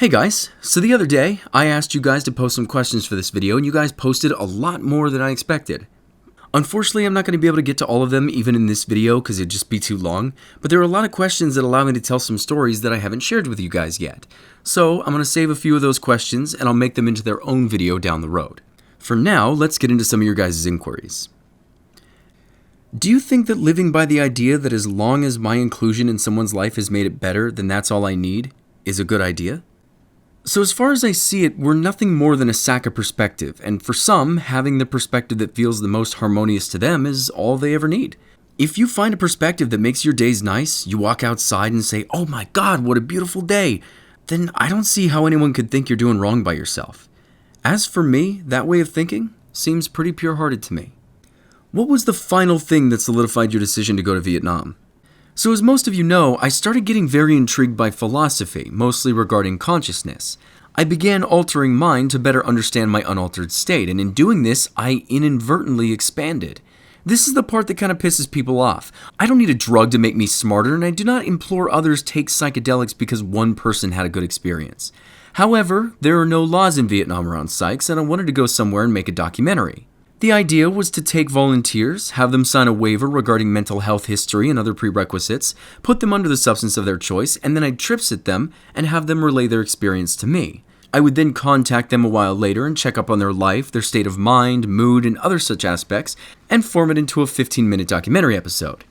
Hey guys, so the other day, I asked you guys to post some questions for this video, and you guys posted a lot more than I expected. Unfortunately, I'm not going to be able to get to all of them even in this video because it'd just be too long, but there are a lot of questions that allow me to tell some stories that I haven't shared with you guys yet. So I'm going to save a few of those questions and I'll make them into their own video down the road. For now, let's get into some of your guys' inquiries. Do you think that living by the idea that as long as my inclusion in someone's life has made it better, then that's all I need, is a good idea? So as far as I see it, we're nothing more than a sack of perspective, and for some, having the perspective that feels the most harmonious to them is all they ever need. If you find a perspective that makes your days nice, you walk outside and say, "Oh my God, what a beautiful day," then I don't see how anyone could think you're doing wrong by yourself. As for me, that way of thinking seems pretty pure-hearted to me. What was the final thing that solidified your decision to go to Vietnam? So as most of you know, I started getting very intrigued by philosophy, mostly regarding consciousness. I began altering mine to better understand my unaltered state, and in doing this, I inadvertently expanded. This is the part that kind of pisses people off. I don't need a drug to make me smarter, and I do not implore others take psychedelics because one person had a good experience. However, there are no laws in Vietnam around psychs, and I wanted to go somewhere and make a documentary. The idea was to take volunteers, have them sign a waiver regarding mental health history and other prerequisites, put them under the substance of their choice, and then I'd trip sit them and have them relay their experience to me. I would then contact them a while later and check up on their life, their state of mind, mood, and other such aspects, and form it into a 15-minute documentary episode.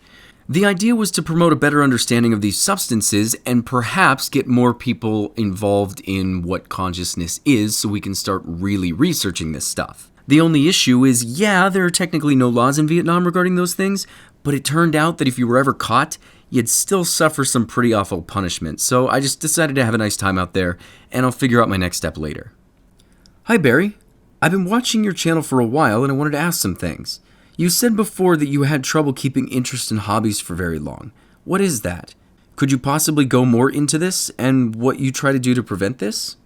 The idea was to promote a better understanding of these substances and perhaps get more people involved in what consciousness is so we can start really researching this stuff. The only issue is, yeah, there are technically no laws in Vietnam regarding those things, but it turned out that if you were ever caught, you'd still suffer some pretty awful punishment, so I just decided to have a nice time out there, and I'll figure out my next step later. Hi Barry, I've been watching your channel for a while and I wanted to ask some things. You said before that you had trouble keeping interest in hobbies for very long. What is that? Could you possibly go more into this, and what you try to do to prevent this?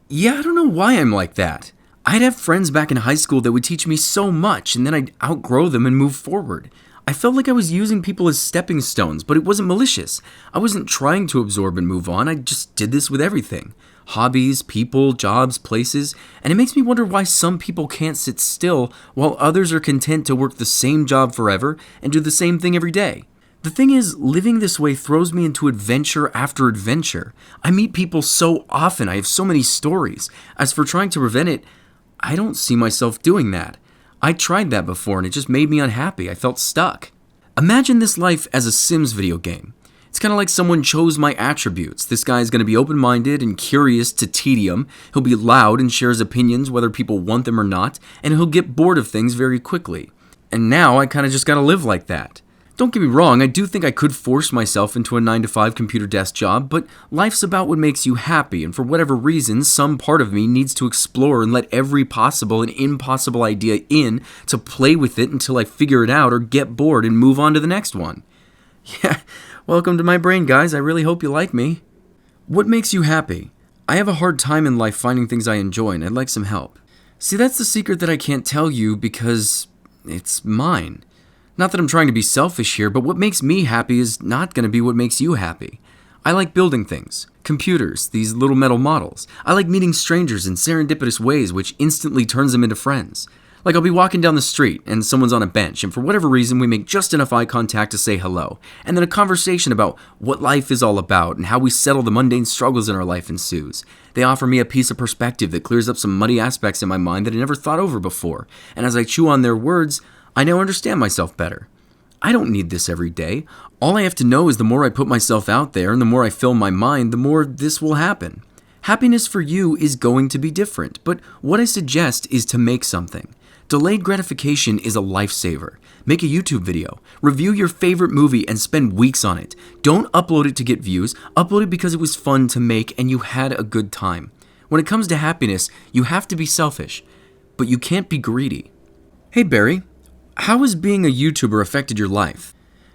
Yeah, I don't know why I'm like that. I'd have friends back in high school that would teach me so much, and then I'd outgrow them and move forward. I felt like I was using people as stepping stones, but it wasn't malicious. I wasn't trying to absorb and move on, I just did this with everything. Hobbies, people, jobs, places, and it makes me wonder why some people can't sit still while others are content to work the same job forever and do the same thing every day. The thing is, living this way throws me into adventure after adventure. I meet people so often, I have so many stories. As for trying to prevent it, I don't see myself doing that. I tried that before and it just made me unhappy. I felt stuck. Imagine this life as a Sims video game. It's kind of like someone chose my attributes. This guy is going to be open-minded and curious to tedium. He'll be loud and share his opinions whether people want them or not, and he'll get bored of things very quickly. And now I kind of just got to live like that. Don't get me wrong, I do think I could force myself into a 9-to-5 computer desk job, but life's about what makes you happy, and for whatever reason, some part of me needs to explore and let every possible and impossible idea in to play with it until I figure it out or get bored and move on to the next one. Yeah, welcome to my brain, guys. I really hope you like me. What makes you happy? I have a hard time in life finding things I enjoy, and I'd like some help. See, that's the secret that I can't tell you because it's mine. Not that I'm trying to be selfish here, but what makes me happy is not going to be what makes you happy. I like building things, computers, these little metal models. I like meeting strangers in serendipitous ways, which instantly turns them into friends. Like I'll be walking down the street and someone's on a bench, and for whatever reason we make just enough eye contact to say hello, and then a conversation about what life is all about and how we settle the mundane struggles in our life ensues. They offer me a piece of perspective that clears up some muddy aspects in my mind that I never thought over before, and as I chew on their words, I now understand myself better. I don't need this every day. All I have to know is the more I put myself out there and the more I fill my mind, the more this will happen. Happiness for you is going to be different, but what I suggest is to make something. Delayed gratification is a lifesaver. Make a YouTube video, review your favorite movie and spend weeks on it. Don't upload it to get views, upload it because it was fun to make and you had a good time. When it comes to happiness, you have to be selfish, but you can't be greedy. Hey Barry, how has being a YouTuber affected your life?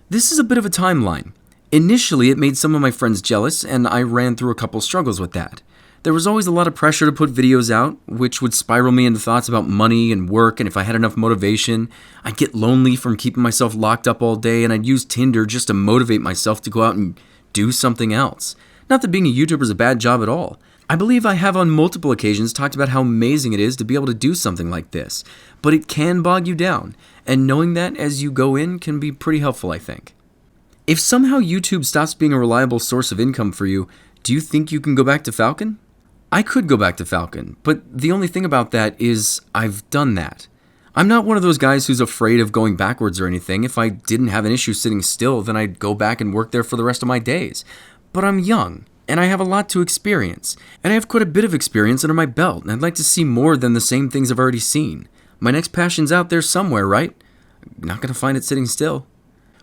This is a bit of a timeline. Initially, it made some of my friends jealous, and I ran through a couple struggles with that. There was always a lot of pressure to put videos out, which would spiral me into thoughts about money and work, and if I had enough motivation, I'd get lonely from keeping myself locked up all day, and I'd use Tinder just to motivate myself to go out and do something else. Not that being a YouTuber is a bad job at all. I believe I have on multiple occasions talked about how amazing it is to be able to do something like this, but it can bog you down, and knowing that as you go in can be pretty helpful, I think. If somehow YouTube stops being a reliable source of income for you, do you think you can go back to Falcon? I could go back to Falcon, but the only thing about that is I've done that. I'm not one of those guys who's afraid of going backwards or anything. If I didn't have an issue sitting still, then I'd go back and work there for the rest of my days. But I'm young, and I have a lot to experience, and I have quite a bit of experience under my belt, and I'd like to see more than the same things I've already seen. My next passion's out there somewhere, right? I'm not going to find it sitting still.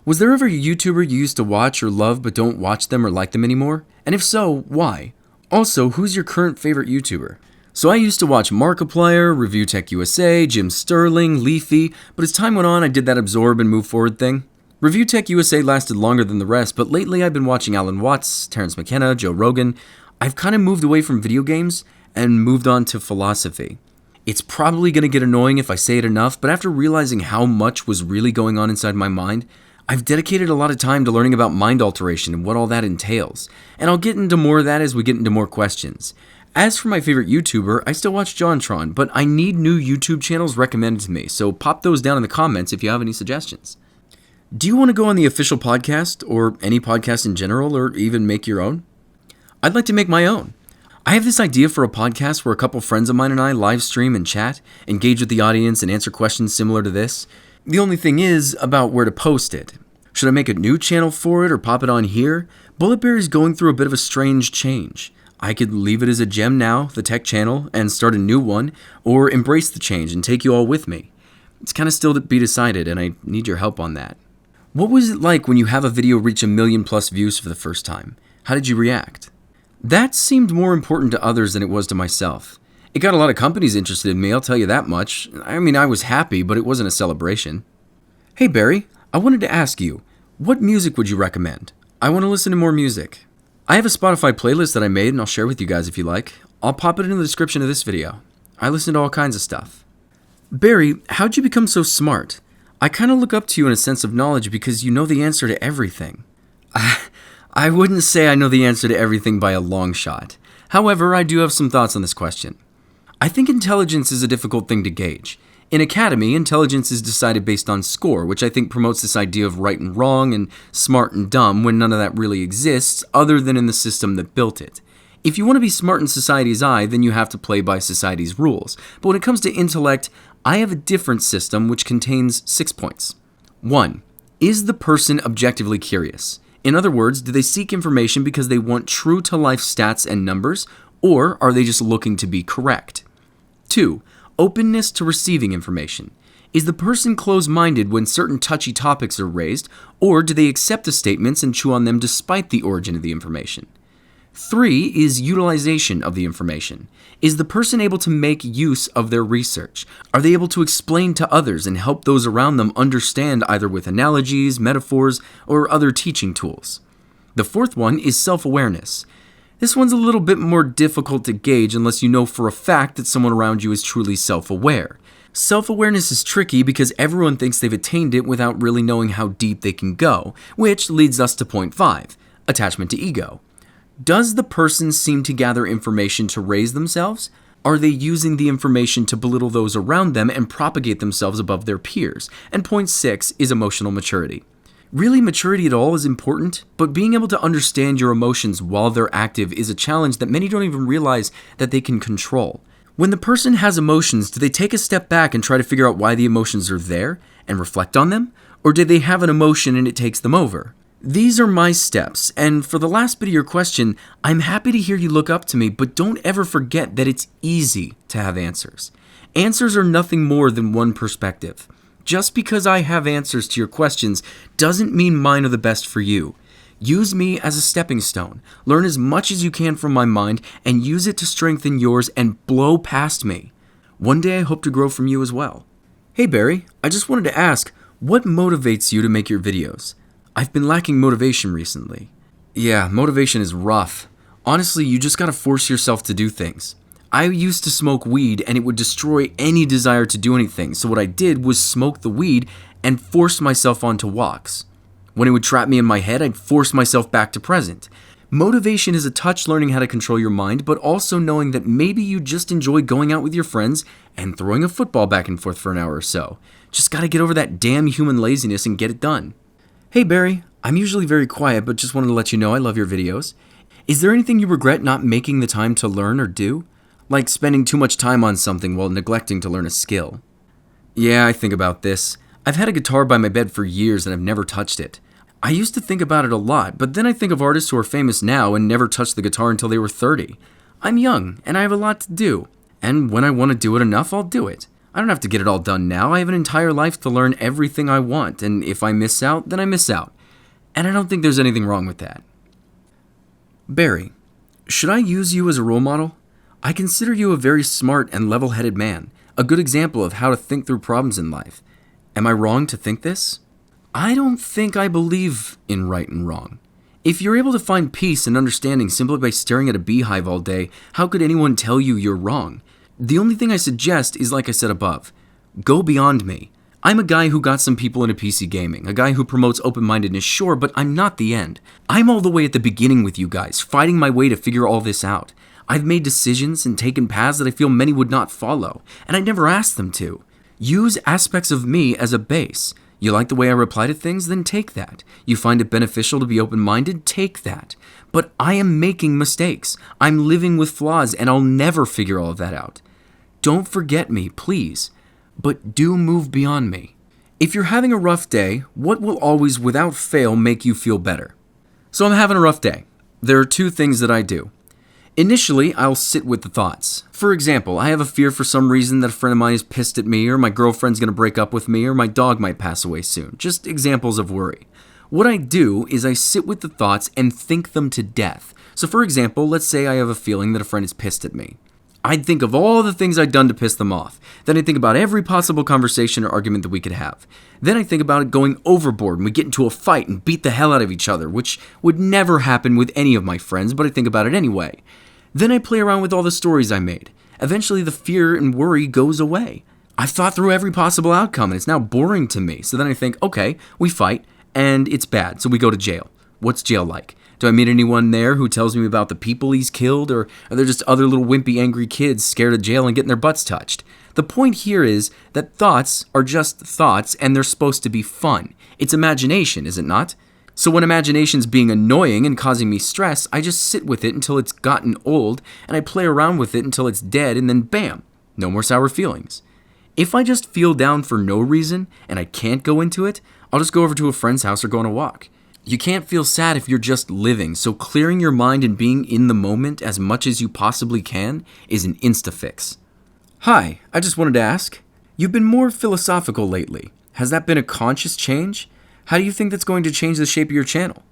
Was there ever a YouTuber you used to watch or love but don't watch them or like them anymore? And if so, why? Also, who's your current favorite YouTuber? So I used to watch Markiplier, Review Tech USA, Jim Sterling, Leafy, but as time went on I did that absorb and move forward thing. Review Tech USA lasted longer than the rest, but lately I've been watching Alan Watts, Terrence McKenna, Joe Rogan. I've kind of moved away from video games and moved on to philosophy. It's probably going to get annoying if I say it enough, but after realizing how much was really going on inside my mind, I've dedicated a lot of time to learning about mind alteration and what all that entails, and I'll get into more of that as we get into more questions. As for my favorite YouTuber, I still watch JonTron, but I need new YouTube channels recommended to me, so pop those down in the comments if you have any suggestions. Do you want to go on the official podcast, or any podcast in general, or even make your own? I'd like to make my own. I have this idea for a podcast where a couple friends of mine and I live stream and chat, engage with the audience, and answer questions similar to this. The only thing is about where to post it. Should I make a new channel for it or pop it on here? BulletBarry's going through a bit of a strange change. I could leave it as a gem now, the tech channel, and start a new one, or embrace the change and take you all with me. It's kind of still to be decided, and I need your help on that. What was it like when you have a video reach 1 million+ views for the first time? How did you react? That seemed more important to others than it was to myself. It got a lot of companies interested in me, I'll tell you that much. I mean, I was happy, but it wasn't a celebration. Hey Barry, I wanted to ask you, what music would you recommend? I want to listen to more music. I have a Spotify playlist that I made and I'll share with you guys if you like. I'll pop it in the description of this video. I listen to all kinds of stuff. Barry, how'd you become so smart? I kind of look up to you in a sense of knowledge because you know the answer to everything. I wouldn't say I know the answer to everything by a long shot. However, I do have some thoughts on this question. I think intelligence is a difficult thing to gauge. In academy, intelligence is decided based on score, which I think promotes this idea of right and wrong and smart and dumb when none of that really exists other than in the system that built it. If you want to be smart in society's eye, then you have to play by society's rules. But when it comes to intellect, I have a different system which contains 6 points. 1. Is the person objectively curious? In other words, do they seek information because they want true-to-life stats and numbers, or are they just looking to be correct? 2. Openness to receiving information. Is the person closed-minded when certain touchy topics are raised, or do they accept the statements and chew on them despite the origin of the information? 3 is utilization of the information. Is the person able to make use of their research? Are they able to explain to others and help those around them understand either with analogies, metaphors, or other teaching tools? The 4th one is self-awareness. This one's a little bit more difficult to gauge unless you know for a fact that someone around you is truly self-aware. Self-awareness is tricky because everyone thinks they've attained it without really knowing how deep they can go, which leads us to point 5, attachment to ego. Does the person seem to gather information to raise themselves? Are they using the information to belittle those around them and propagate themselves above their peers? And point 6 is emotional maturity. Really, maturity at all is important, but being able to understand your emotions while they're active is a challenge that many don't even realize that they can control. When the person has emotions, do they take a step back and try to figure out why the emotions are there and reflect on them? Or do they have an emotion and it takes them over? These are my steps, and for the last bit of your question, I'm happy to hear you look up to me, but don't ever forget that it's easy to have answers. Answers are nothing more than one perspective. Just because I have answers to your questions doesn't mean mine are the best for you. Use me as a stepping stone. Learn as much as you can from my mind and use it to strengthen yours and blow past me. One day I hope to grow from you as well. Hey Barry, I just wanted to ask, what motivates you to make your videos? I've been lacking motivation recently. Yeah, motivation is rough. Honestly, you just gotta force yourself to do things. I used to smoke weed and it would destroy any desire to do anything, so what I did was smoke the weed and force myself onto walks. When it would trap me in my head, I'd force myself back to present. Motivation is a touch learning how to control your mind, but also knowing that maybe you just enjoy going out with your friends and throwing a football back and forth for an hour or so. Just gotta get over that damn human laziness and get it done. Hey Barry, I'm usually very quiet, but just wanted to let you know I love your videos. Is there anything you regret not making the time to learn or do? Like spending too much time on something while neglecting to learn a skill. Yeah, I think about this. I've had a guitar by my bed for years and I've never touched it. I used to think about it a lot, but then I think of artists who are famous now and never touched the guitar until they were 30. I'm young, and I have a lot to do. And when I want to do it enough, I'll do it. I don't have to get it all done now. I have an entire life to learn everything I want, and if I miss out, then I miss out. And I don't think there's anything wrong with that. Barry, should I use you as a role model? I consider you a very smart and level-headed man, a good example of how to think through problems in life. Am I wrong to think this? I don't think I believe in right and wrong. If you're able to find peace and understanding simply by staring at a beehive all day, how could anyone tell you you're wrong? The only thing I suggest is, like I said above, go beyond me. I'm a guy who got some people into PC gaming, a guy who promotes open-mindedness, sure, but I'm not the end. I'm all the way at the beginning with you guys, fighting my way to figure all this out. I've made decisions and taken paths that I feel many would not follow, and I never asked them to. Use aspects of me as a base. You like the way I reply to things? Then take that. You find it beneficial to be open-minded? Take that. But I am making mistakes. I'm living with flaws, and I'll never figure all of that out. Don't forget me, please. But do move beyond me. If you're having a rough day, what will always, without fail, make you feel better? So I'm having a rough day. There are two things that I do. Initially, I'll sit with the thoughts. For example, I have a fear for some reason that a friend of mine is pissed at me, or my girlfriend's going to break up with me, or my dog might pass away soon. Just examples of worry. What I do is I sit with the thoughts and think them to death. So for example, let's say I have a feeling that a friend is pissed at me. I'd think of all the things I'd done to piss them off. Then I'd think about every possible conversation or argument that we could have. Then I think about it going overboard and we get into a fight and beat the hell out of each other, which would never happen with any of my friends, but I think about it anyway. Then I play around with all the stories I made. Eventually the fear and worry goes away. I've thought through every possible outcome and it's now boring to me. So then I think, okay, we fight and it's bad, so we go to jail. What's jail like? Do I meet anyone there who tells me about the people he's killed, or are there just other little wimpy angry kids scared of jail and getting their butts touched? The point here is that thoughts are just thoughts and they're supposed to be fun. It's imagination, is it not? So when imagination's being annoying and causing me stress, I just sit with it until it's gotten old, and I play around with it until it's dead, and then bam, no more sour feelings. If I just feel down for no reason, and I can't go into it, I'll just go over to a friend's house or go on a walk. You can't feel sad if you're just living, so clearing your mind and being in the moment as much as you possibly can is an insta-fix. Hi, I just wanted to ask, you've been more philosophical lately. Has that been a conscious change? How do you think that's going to change the shape of your channel?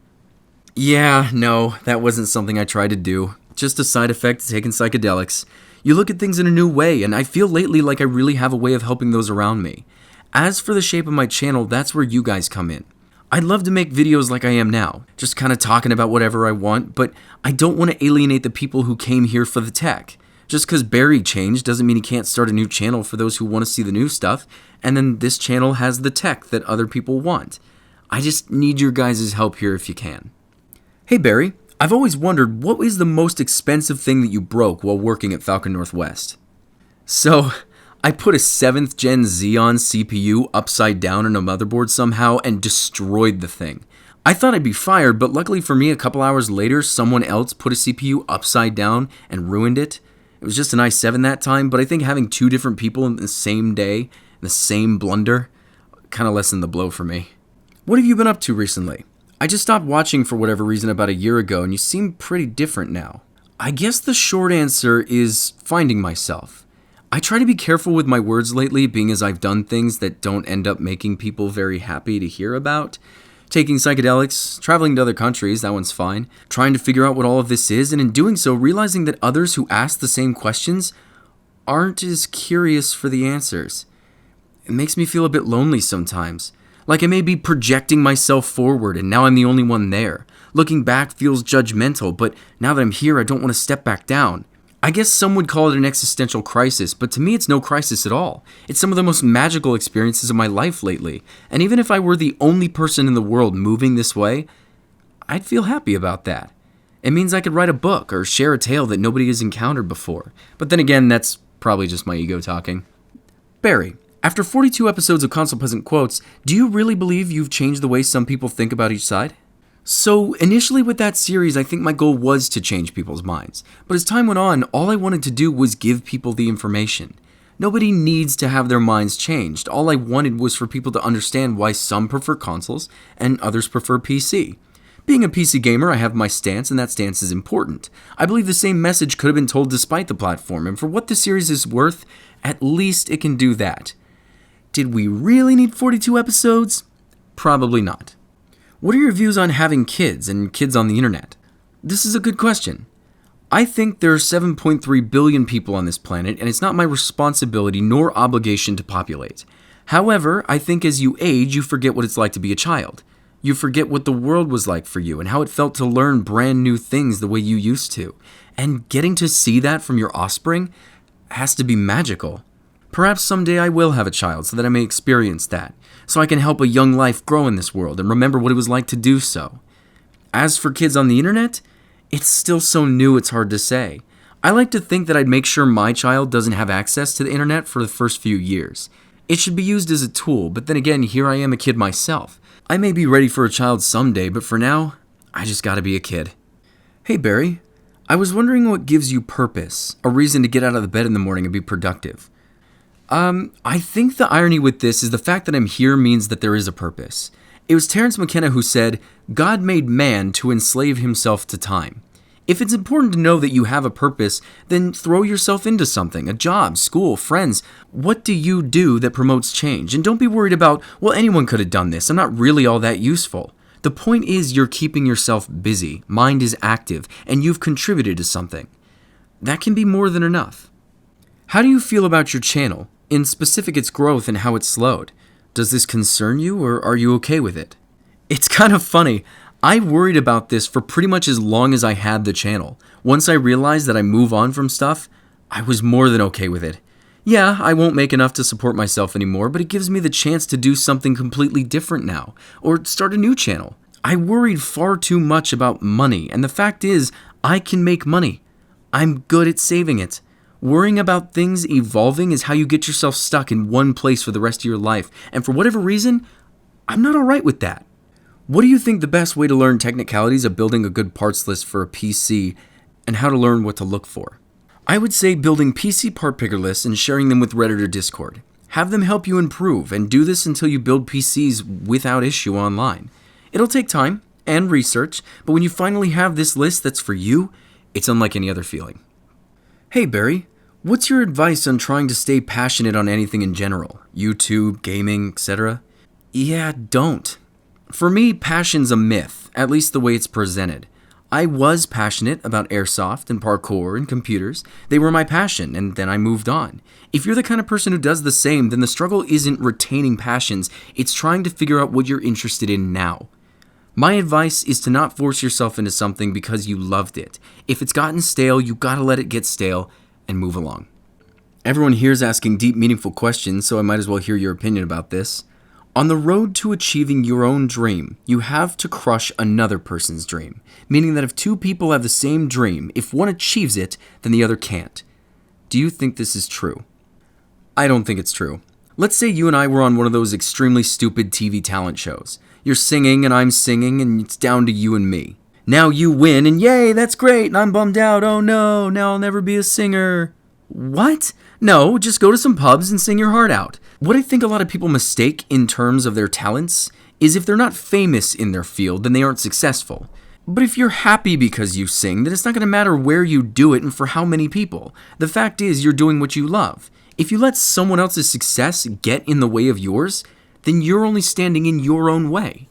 Yeah, no, that wasn't something I tried to do. Just a side effect of taking psychedelics. You look at things in a new way, and I feel lately like I really have a way of helping those around me. As for the shape of my channel, that's where you guys come in. I'd love to make videos like I am now, just kind of talking about whatever I want, but I don't want to alienate the people who came here for the tech. Just because Barry changed doesn't mean he can't start a new channel for those who want to see the new stuff, and then this channel has the tech that other people want. I just need your guys' help here if you can. Hey Barry, I've always wondered what is the most expensive thing that you broke while working at Falcon Northwest? So, I put a 7th gen Xeon CPU upside down on a motherboard somehow and destroyed the thing. I thought I'd be fired, but luckily for me, a couple hours later, someone else put a CPU upside down and ruined it. It was just an i7 that time, but I think having two different people in the same day, in the same blunder, kind of lessened the blow for me. What have you been up to recently? I just stopped watching for whatever reason about a year ago, and you seem pretty different now. I guess the short answer is finding myself. I try to be careful with my words lately, being as I've done things that don't end up making people very happy to hear about. Taking psychedelics, traveling to other countries, that one's fine. Trying to figure out what all of this is, and in doing so, realizing that others who ask the same questions aren't as curious for the answers. It makes me feel a bit lonely sometimes. Like I may be projecting myself forward and now I'm the only one there. Looking back feels judgmental, but now that I'm here, I don't want to step back down. I guess some would call it an existential crisis, but to me it's no crisis at all. It's some of the most magical experiences of my life lately, and even if I were the only person in the world moving this way, I'd feel happy about that. It means I could write a book or share a tale that nobody has encountered before. But then again, that's probably just my ego talking. Barry, after 42 episodes of Console Peasant Quotes, do you really believe you've changed the way some people think about each side? So, initially with that series, I think my goal was to change people's minds. But as time went on, all I wanted to do was give people the information. Nobody needs to have their minds changed. All I wanted was for people to understand why some prefer consoles and others prefer PC. Being a PC gamer, I have my stance, and that stance is important. I believe the same message could have been told despite the platform, and for what the series is worth, at least it can do that. Did we really need 42 episodes? Probably not. What are your views on having kids and kids on the internet? This is a good question. I think there are 7.3 billion people on this planet, and it's not my responsibility nor obligation to populate. However, I think as you age, you forget what it's like to be a child. You forget what the world was like for you and how it felt to learn brand new things the way you used to. And getting to see that from your offspring has to be magical. Perhaps someday I will have a child so that I may experience that, so I can help a young life grow in this world and remember what it was like to do so. As for kids on the internet, it's still so new it's hard to say. I like to think that I'd make sure my child doesn't have access to the internet for the first few years. It should be used as a tool, but then again, here I am a kid myself. I may be ready for a child someday, but for now, I just gotta be a kid. Hey Barry, I was wondering what gives you purpose, a reason to get out of the bed in the morning and be productive. I think the irony with this is the fact that I'm here means that there is a purpose. It was Terence McKenna who said, God made man to enslave himself to time. If it's important to know that you have a purpose, then throw yourself into something, a job, school, friends. What do you do that promotes change? And don't be worried about, well, anyone could have done this. I'm not really all that useful. The point is you're keeping yourself busy, mind is active, and you've contributed to something. That can be more than enough. How do you feel about your channel? In specific, its growth and how it's slowed. Does this concern you, or are you okay with it? It's kind of funny. I worried about this for pretty much as long as I had the channel. Once I realized that I move on from stuff, I was more than okay with it. Yeah, I won't make enough to support myself anymore, but it gives me the chance to do something completely different now, or start a new channel. I worried far too much about money, and the fact is, I can make money. I'm good at saving it. Worrying about things evolving is how you get yourself stuck in one place for the rest of your life, and for whatever reason, I'm not alright with that. What do you think the best way to learn technicalities of building a good parts list for a PC and how to learn what to look for? I would say building PC part picker lists and sharing them with Reddit or Discord. Have them help you improve, and do this until you build PCs without issue online. It'll take time and research, but when you finally have this list that's for you, it's unlike any other feeling. Hey Barry, what's your advice on trying to stay passionate on anything in general? YouTube, gaming, etc.? Yeah, don't. For me, passion's a myth, at least the way it's presented. I was passionate about airsoft and parkour and computers. They were my passion, and then I moved on. If you're the kind of person who does the same, then the struggle isn't retaining passions, it's trying to figure out what you're interested in now. My advice is to not force yourself into something because you loved it. If it's gotten stale, you gotta let it get stale and move along. Everyone here is asking deep, meaningful questions, so I might as well hear your opinion about this. On the road to achieving your own dream, you have to crush another person's dream, meaning that if two people have the same dream, if one achieves it, then the other can't. Do you think this is true? I don't think it's true. Let's say you and I were on one of those extremely stupid TV talent shows. You're singing and I'm singing and it's down to you and me. Now you win and yay, that's great, and I'm bummed out, oh no, now I'll never be a singer. What? No, just go to some pubs and sing your heart out. What I think a lot of people mistake in terms of their talents is if they're not famous in their field, then they aren't successful. But if you're happy because you sing, then it's not going to matter where you do it and for how many people. The fact is, you're doing what you love. If you let someone else's success get in the way of yours, then you're only standing in your own way.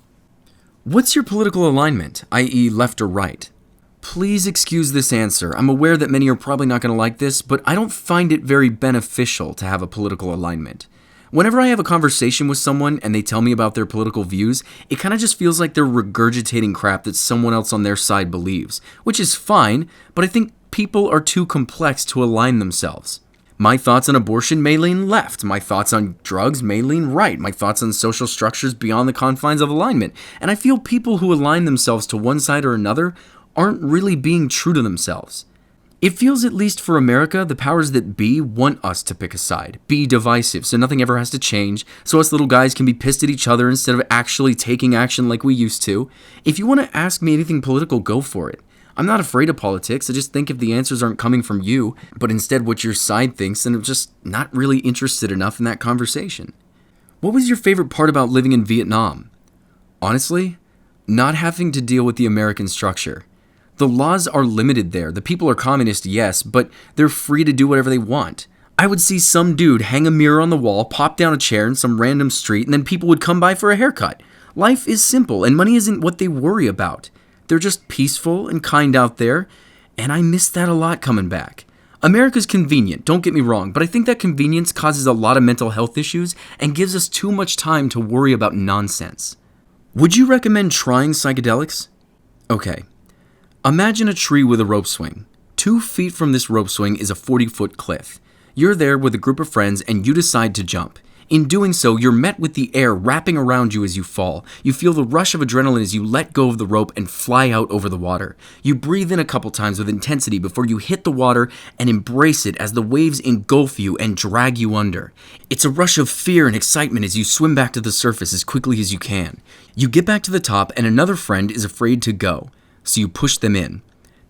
What's your political alignment, i.e. left or right? Please excuse this answer. I'm aware that many are probably not going to like this, but I don't find it very beneficial to have a political alignment. Whenever I have a conversation with someone and they tell me about their political views, it kind of just feels like they're regurgitating crap that someone else on their side believes, which is fine, but I think people are too complex to align themselves. My thoughts on abortion may lean left, my thoughts on drugs may lean right, my thoughts on social structures beyond the confines of alignment, and I feel people who align themselves to one side or another aren't really being true to themselves. It feels, at least for America, the powers that be want us to pick a side, be divisive, so nothing ever has to change, so us little guys can be pissed at each other instead of actually taking action like we used to. If you want to ask me anything political, go for it. I'm not afraid of politics. I just think if the answers aren't coming from you, but instead what your side thinks, then I'm just not really interested enough in that conversation. What was your favorite part about living in Vietnam? Honestly, not having to deal with the American structure. The laws are limited there. The people are communist, yes, but they're free to do whatever they want. I would see some dude hang a mirror on the wall, pop down a chair in some random street, and then people would come by for a haircut. Life is simple, and money isn't what they worry about. They're just peaceful and kind out there, and I miss that a lot coming back. America's convenient, don't get me wrong, but I think that convenience causes a lot of mental health issues and gives us too much time to worry about nonsense. Would you recommend trying psychedelics? Okay. Imagine a tree with a rope swing. 2 feet from this rope swing is a 40-foot cliff. You're there with a group of friends and you decide to jump. In doing so, you're met with the air wrapping around you as you fall. You feel the rush of adrenaline as you let go of the rope and fly out over the water. You breathe in a couple times with intensity before you hit the water and embrace it as the waves engulf you and drag you under. It's a rush of fear and excitement as you swim back to the surface as quickly as you can. You get back to the top and another friend is afraid to go. So you push them in.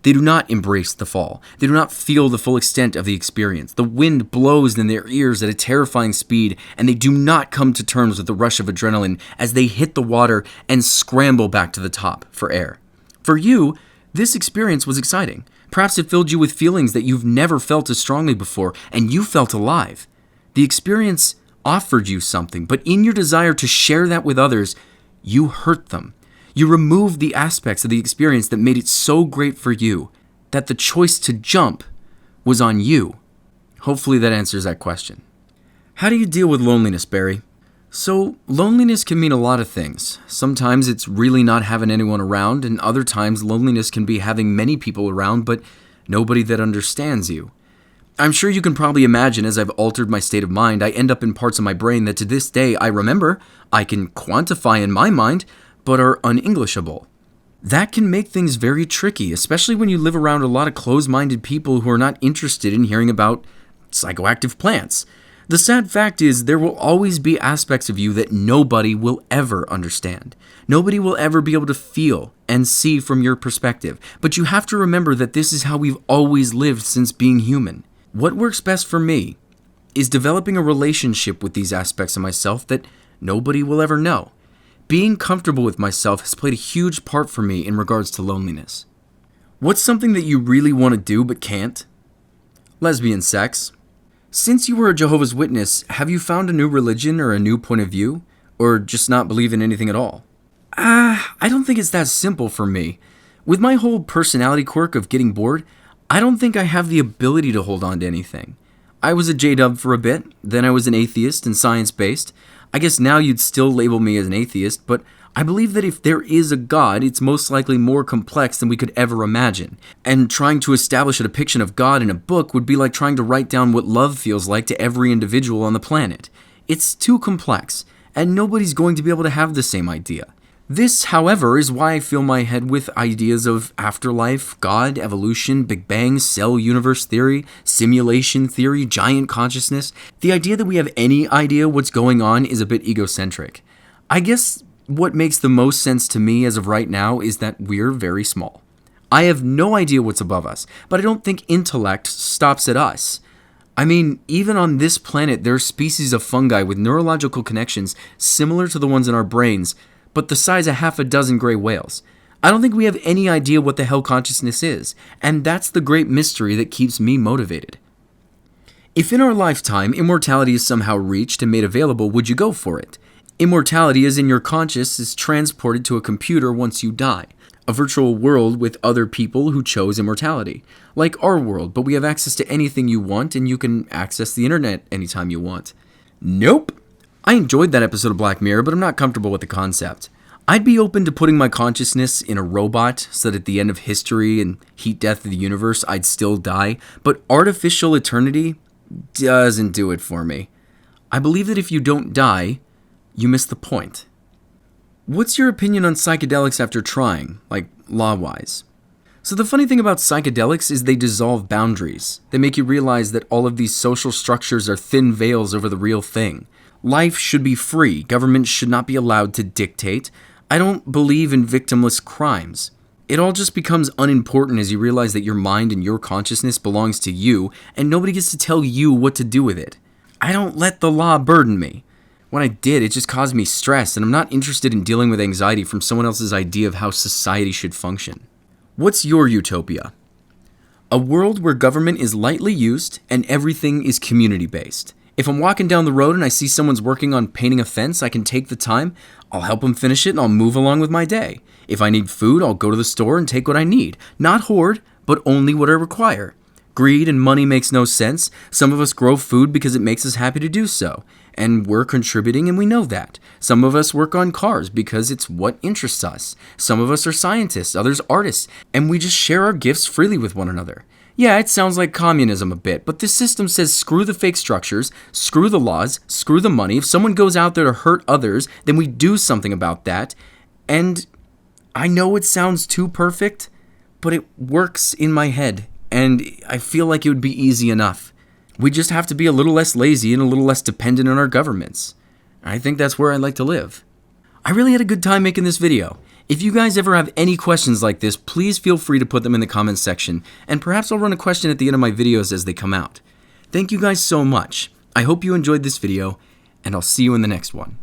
They do not embrace the fall. They do not feel the full extent of the experience. The wind blows in their ears at a terrifying speed, and they do not come to terms with the rush of adrenaline as they hit the water and scramble back to the top for air. For you, this experience was exciting. Perhaps it filled you with feelings that you've never felt as strongly before, and you felt alive. The experience offered you something, but in your desire to share that with others, you hurt them. You removed the aspects of the experience that made it so great for you that the choice to jump was on you. Hopefully that answers that question. How do you deal with loneliness, Barry? So, loneliness can mean a lot of things. Sometimes it's really not having anyone around, and other times loneliness can be having many people around, but nobody that understands you. I'm sure you can probably imagine as I've altered my state of mind, I end up in parts of my brain that to this day I remember, I can quantify in my mind, but are un-Englishable. That can make things very tricky, especially when you live around a lot of closed-minded people who are not interested in hearing about psychoactive plants. The sad fact is there will always be aspects of you that nobody will ever understand. Nobody will ever be able to feel and see from your perspective, but you have to remember that this is how we've always lived since being human. What works best for me is developing a relationship with these aspects of myself that nobody will ever know. Being comfortable with myself has played a huge part for me in regards to loneliness. What's something that you really want to do but can't? Lesbian sex. Since you were a Jehovah's Witness, have you found a new religion or a new point of view? Or just not believe in anything at all? I don't think it's that simple for me. With my whole personality quirk of getting bored, I don't think I have the ability to hold on to anything. I was a J-dub for a bit, then I was an atheist and science-based. I guess now you'd still label me as an atheist, but I believe that if there is a God, it's most likely more complex than we could ever imagine. And trying to establish a depiction of God in a book would be like trying to write down what love feels like to every individual on the planet. It's too complex, and nobody's going to be able to have the same idea. This, however, is why I fill my head with ideas of afterlife, God, evolution, Big Bang, cell universe theory, simulation theory, giant consciousness. The idea that we have any idea what's going on is a bit egocentric. I guess what makes the most sense to me as of right now is that we're very small. I have no idea what's above us, but I don't think intellect stops at us. I mean, even on this planet, there are species of fungi with neurological connections similar to the ones in our brains, but the size of half a dozen gray whales. I don't think we have any idea what the hell consciousness is, and that's the great mystery that keeps me motivated. If in our lifetime immortality is somehow reached and made available, would you go for it? Immortality as in your conscious is transported to a computer once you die. A virtual world with other people who chose immortality. Like our world, but we have access to anything you want and you can access the internet anytime you want. Nope. I enjoyed that episode of Black Mirror, but I'm not comfortable with the concept. I'd be open to putting my consciousness in a robot so that at the end of history and heat death of the universe, I'd still die, but artificial eternity doesn't do it for me. I believe that if you don't die, you miss the point. What's your opinion on psychedelics after trying, like law-wise? So the funny thing about psychedelics is they dissolve boundaries. They make you realize that all of these social structures are thin veils over the real thing. Life should be free. Government should not be allowed to dictate. I don't believe in victimless crimes. It all just becomes unimportant as you realize that your mind and your consciousness belongs to you, and nobody gets to tell you what to do with it. I don't let the law burden me. When I did, it just caused me stress, and I'm not interested in dealing with anxiety from someone else's idea of how society should function. What's your utopia? A world where government is lightly used and everything is community-based. If I'm walking down the road and I see someone's working on painting a fence, I can take the time, I'll help them finish it, and I'll move along with my day. If I need food, I'll go to the store and take what I need. Not hoard, but only what I require. Greed and money makes no sense. Some of us grow food because it makes us happy to do so. And we're contributing and we know that. Some of us work on cars because it's what interests us. Some of us are scientists, others artists, and we just share our gifts freely with one another. Yeah, it sounds like communism a bit, but this system says screw the fake structures, screw the laws, screw the money. If someone goes out there to hurt others, then we do something about that. And I know it sounds too perfect, but it works in my head, and I feel like it would be easy enough. We just have to be a little less lazy and a little less dependent on our governments. I think that's where I'd like to live. I really had a good time making this video. If you guys ever have any questions like this, please feel free to put them in the comments section, and perhaps I'll run a question at the end of my videos as they come out. Thank you guys so much. I hope you enjoyed this video, and I'll see you in the next one.